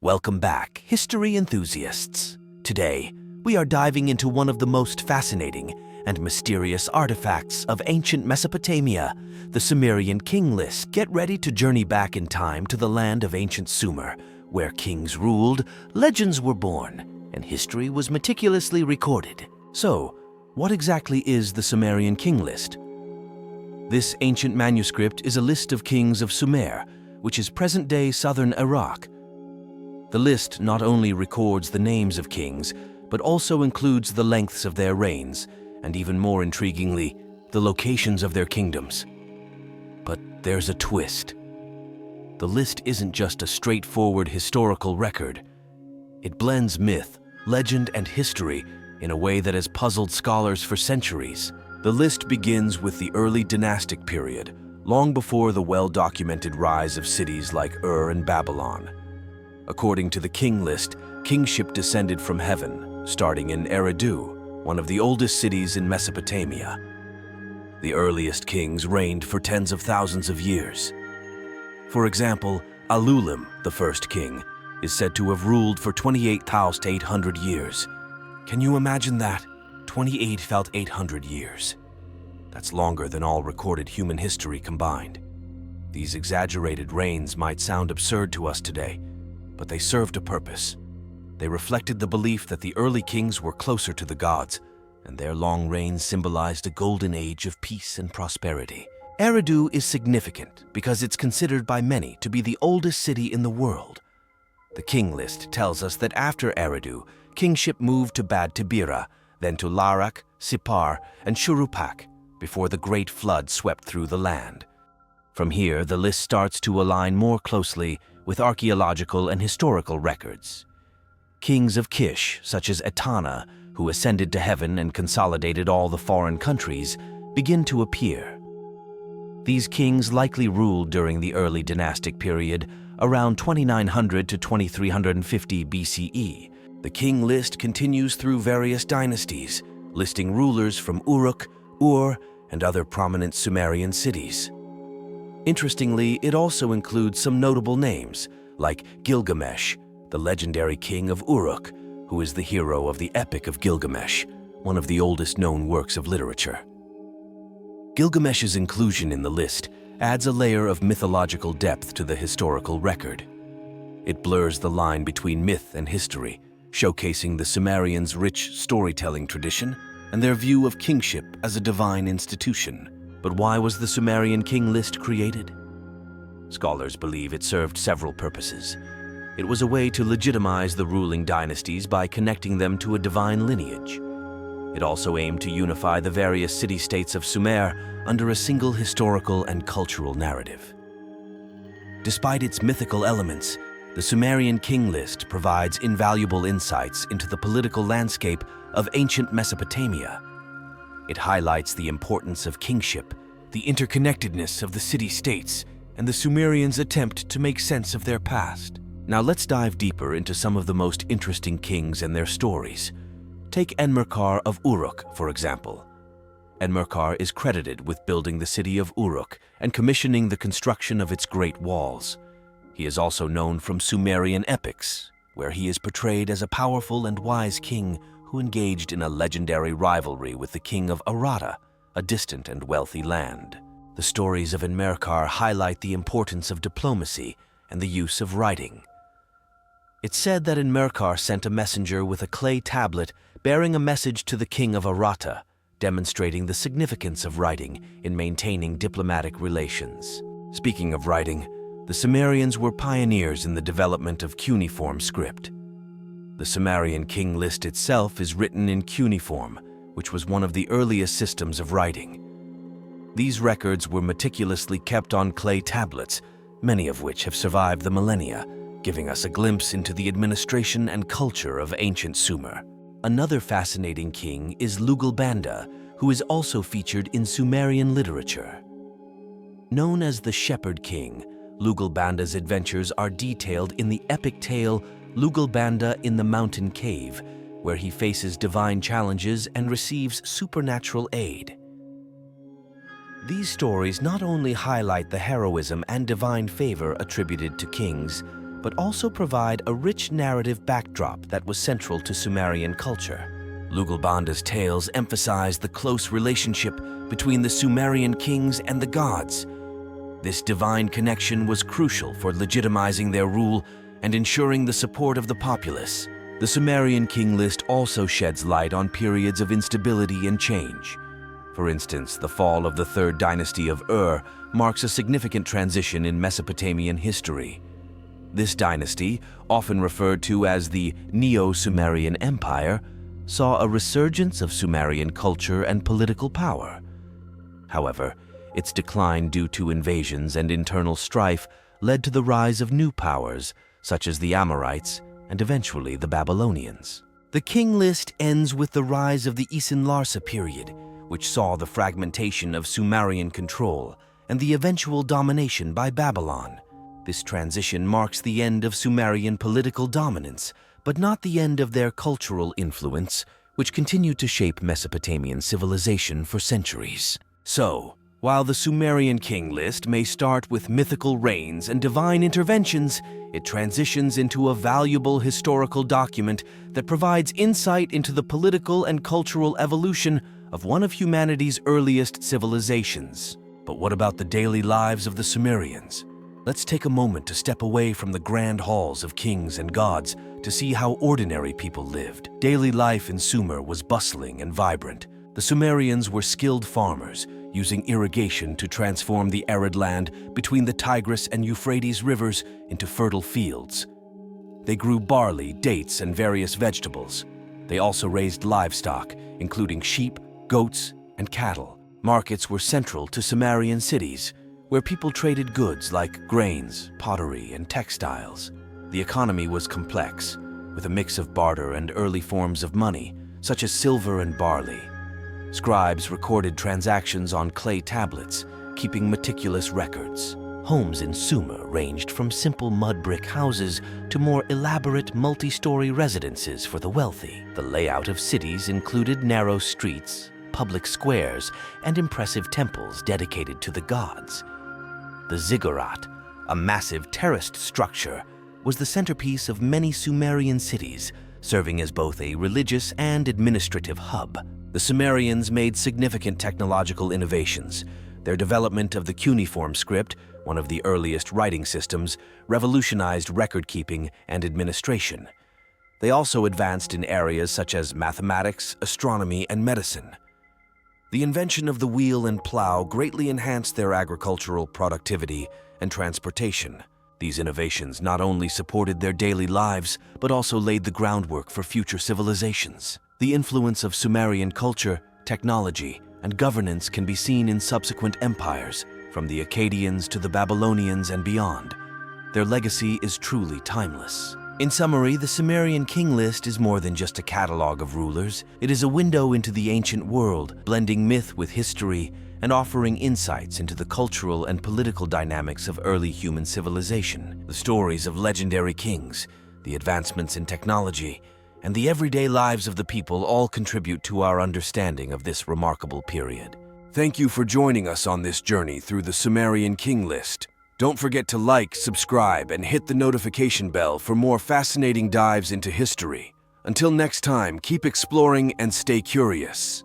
Welcome back, history enthusiasts. Today, we are diving into one of the most fascinating and mysterious artifacts of ancient Mesopotamia, the Sumerian King List. Get ready to journey back in time to the land of ancient Sumer, where kings ruled, legends were born, and history was meticulously recorded. So, what exactly is the Sumerian King List? This ancient manuscript is a list of kings of Sumer, which is present-day southern Iraq. The list not only records the names of kings, but also includes the lengths of their reigns, and even more intriguingly, the locations of their kingdoms. But there's a twist. The list isn't just a straightforward historical record. It blends myth, legend, and history in a way that has puzzled scholars for centuries. The list begins with the early dynastic period, long before the well-documented rise of cities like Ur and Babylon. According to the King List, kingship descended from heaven, starting in Eridu, one of the oldest cities in Mesopotamia. The earliest kings reigned for tens of thousands of years. For example, Alulim, the first king, is said to have ruled for 28,800 years. Can you imagine that? 28,800 years. That's longer than all recorded human history combined. These exaggerated reigns might sound absurd to us today, but they served a purpose. They reflected the belief that the early kings were closer to the gods, and their long reigns symbolized a golden age of peace and prosperity. Eridu is significant because it's considered by many to be the oldest city in the world. The King List tells us that after Eridu, kingship moved to Bad Tibira, then to Larak, Sippar, and Shurupak, before the Great Flood swept through the land. From here, the list starts to align more closely with archaeological and historical records. Kings of Kish, such as Etana, who ascended to heaven and consolidated all the foreign countries, begin to appear. These kings likely ruled during the early dynastic period, around 2900 to 2350 BCE. The King List continues through various dynasties, listing rulers from Uruk, Ur, and other prominent Sumerian cities. Interestingly, it also includes some notable names, like Gilgamesh, the legendary king of Uruk, who is the hero of the Epic of Gilgamesh, one of the oldest known works of literature. Gilgamesh's inclusion in the list adds a layer of mythological depth to the historical record. It blurs the line between myth and history, showcasing the Sumerians' rich storytelling tradition and their view of kingship as a divine institution. But why was the Sumerian King List created? Scholars believe it served several purposes. It was a way to legitimize the ruling dynasties by connecting them to a divine lineage. It also aimed to unify the various city-states of Sumer under a single historical and cultural narrative. Despite its mythical elements, the Sumerian King List provides invaluable insights into the political landscape of ancient Mesopotamia. It highlights the importance of kingship, the interconnectedness of the city-states, and the Sumerians' attempt to make sense of their past. Now let's dive deeper into some of the most interesting kings and their stories. Take Enmerkar of Uruk, for example. Enmerkar is credited with building the city of Uruk and commissioning the construction of its great walls. He is also known from Sumerian epics, where he is portrayed as a powerful and wise king who engaged in a legendary rivalry with the king of Arata, a distant and wealthy land. The stories of Enmerkar highlight the importance of diplomacy and the use of writing. It's said that Enmerkar sent a messenger with a clay tablet bearing a message to the king of Arata, demonstrating the significance of writing in maintaining diplomatic relations. Speaking of writing, the Sumerians were pioneers in the development of cuneiform script. The Sumerian King List itself is written in cuneiform, which was one of the earliest systems of writing. These records were meticulously kept on clay tablets, many of which have survived the millennia, giving us a glimpse into the administration and culture of ancient Sumer. Another fascinating king is Lugalbanda, who is also featured in Sumerian literature. Known as the Shepherd King, Lugalbanda's adventures are detailed in the epic tale Lugalbanda in the Mountain Cave, where he faces divine challenges and receives supernatural aid. These stories not only highlight the heroism and divine favor attributed to kings, but also provide a rich narrative backdrop that was central to Sumerian culture. Lugalbanda's tales emphasize the close relationship between the Sumerian kings and the gods. This divine connection was crucial for legitimizing their rule and ensuring the support of the populace. The Sumerian King List also sheds light on periods of instability and change. For instance, the fall of the third dynasty of Ur marks a significant transition in Mesopotamian history. This dynasty, often referred to as the Neo-Sumerian Empire, saw a resurgence of Sumerian culture and political power. However, its decline due to invasions and internal strife led to the rise of new powers, such as the Amorites and eventually the Babylonians. The King List ends with the rise of the Isin-Larsa period, which saw the fragmentation of Sumerian control and the eventual domination by Babylon. This transition marks the end of Sumerian political dominance, but not the end of their cultural influence, which continued to shape Mesopotamian civilization for centuries. So, while the Sumerian King List may start with mythical reigns and divine interventions, it transitions into a valuable historical document that provides insight into the political and cultural evolution of one of humanity's earliest civilizations. But what about the daily lives of the Sumerians? Let's take a moment to step away from the grand halls of kings and gods to see how ordinary people lived. Daily life in Sumer was bustling and vibrant. The Sumerians were skilled farmers, using irrigation to transform the arid land between the Tigris and Euphrates rivers into fertile fields. They grew barley, dates, and various vegetables. They also raised livestock, including sheep, goats, and cattle. Markets were central to Sumerian cities, where people traded goods like grains, pottery, and textiles. The economy was complex, with a mix of barter and early forms of money, such as silver and barley. Scribes recorded transactions on clay tablets, keeping meticulous records. Homes in Sumer ranged from simple mud brick houses to more elaborate multi-story residences for the wealthy. The layout of cities included narrow streets, public squares, and impressive temples dedicated to the gods. The ziggurat, a massive terraced structure, was the centerpiece of many Sumerian cities, serving as both a religious and administrative hub. The Sumerians made significant technological innovations. Their development of the cuneiform script, one of the earliest writing systems, revolutionized record-keeping and administration. They also advanced in areas such as mathematics, astronomy, and medicine. The invention of the wheel and plow greatly enhanced their agricultural productivity and transportation. These innovations not only supported their daily lives, but also laid the groundwork for future civilizations. The influence of Sumerian culture, technology, and governance can be seen in subsequent empires, from the Akkadians to the Babylonians and beyond. Their legacy is truly timeless. In summary, the Sumerian King List is more than just a catalog of rulers. It is a window into the ancient world, blending myth with history and offering insights into the cultural and political dynamics of early human civilization. The stories of legendary kings, the advancements in technology, and the everyday lives of the people all contribute to our understanding of this remarkable period. Thank you for joining us on this journey through the Sumerian King List. Don't forget to like, subscribe, and hit the notification bell for more fascinating dives into history. Until next time, keep exploring and stay curious.